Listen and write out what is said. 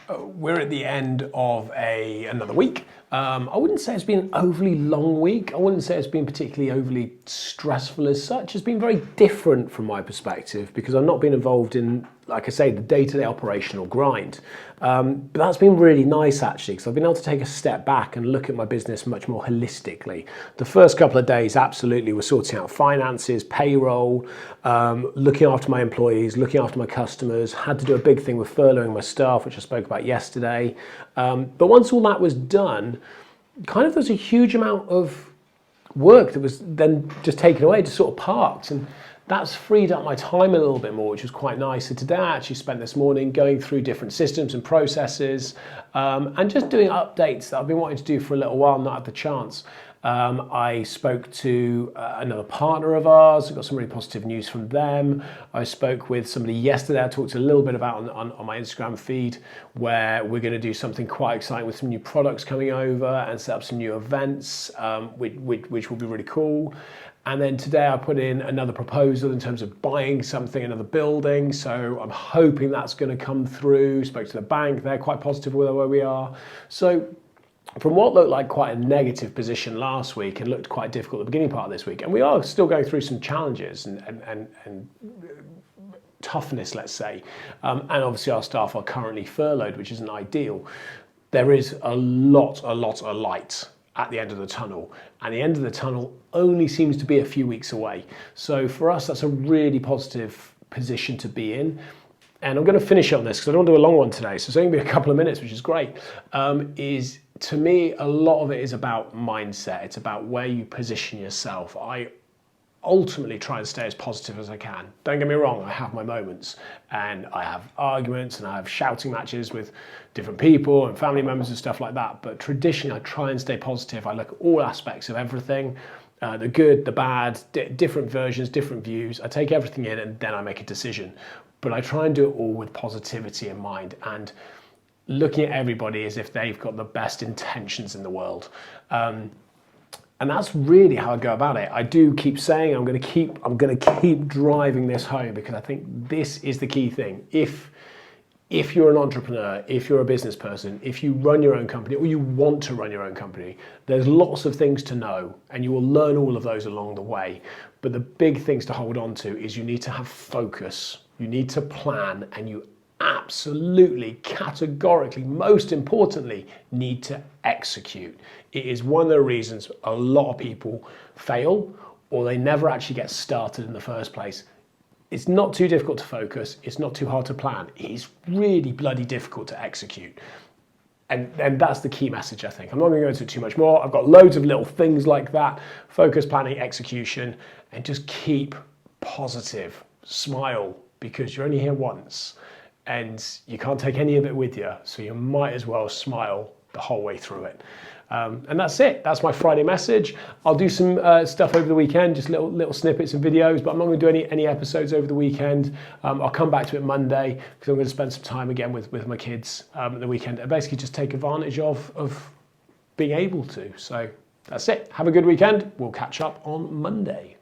We're at the end of another week. I wouldn't say it's been an overly long week. I wouldn't say it's been particularly overly stressful as such. It's been very different from my perspective because I've not been involved in, like I say, the day-to-day operational grind. But that's been really nice actually, because I've been able to take a step back and look at my business much more holistically. The first couple of days absolutely were sorting out finances, payroll, looking after my employees, looking after my customers, had to do a big thing with furloughing my staff, which I spoke about yesterday. But once all that was done, kind of there's a huge amount of work that was then just taken away, just sort of parked. And that's freed up my time a little bit more, which was quite nice. So today I actually spent this morning going through different systems and processes and just doing updates that I've been wanting to do for a little while, not had the chance. I spoke to another partner of ours. I got some really positive news from them. I spoke with somebody yesterday I talked a little bit about on my Instagram feed, where we're going to do something quite exciting with some new products coming over and set up some new events, which will be really cool. And then today I put in another proposal in terms of buying something, another building. So I'm hoping that's going to come through. Spoke to the bank, they're quite positive with where we are. So from what looked like quite a negative position last week and looked quite difficult at the beginning part of this week, and we are still going through some challenges and toughness, let's say, and obviously our staff are currently furloughed, which isn't ideal. There is a lot of light at the end of the tunnel, and the end of the tunnel only seems to be a few weeks away. So for us, that's a really positive position to be in. And I'm going to finish on this because I don't want to do a long one today, so it's only going to be a couple of minutes, which is great. To me, a lot of it is about mindset. It's about where you position yourself. I ultimately try and stay as positive as I can. Don't get me wrong, I have my moments and I have arguments and I have shouting matches with different people and family members and stuff like that. But traditionally, I try and stay positive. I look at all aspects of everything, the good, the bad, different versions, different views. I take everything in and then I make a decision. But I try and do it all with positivity in mind and looking at everybody as if they've got the best intentions in the world. And that's really how I go about it. I do keep saying I'm going to keep driving this home because I think this is the key thing. If you're an entrepreneur, if you're a business person, if you run your own company or you want to run your own company, there's lots of things to know and you will learn all of those along the way. But the big things to hold on to is you need to have focus, you need to plan, and you absolutely, categorically, most importantly, need to execute. It is one of the reasons a lot of people fail or they never actually get started in the first place. It's not too difficult to focus. It's not too hard to plan. It's really bloody difficult to execute. And that's the key message, I think. I'm not going to go into it too much more. I've got loads of little things like that. Focus, planning, execution, and just keep positive. Smile, because you're only here once. And you can't take any of it with you, so you might as well smile the whole way through it. And that's it. That's my Friday message. I'll do some stuff over the weekend, just little snippets and videos, but I'm not going to do any episodes over the weekend. I'll come back to it Monday because I'm going to spend some time again with my kids at the weekend and basically just take advantage of being able to. So that's it. Have a good weekend. We'll catch up on Monday.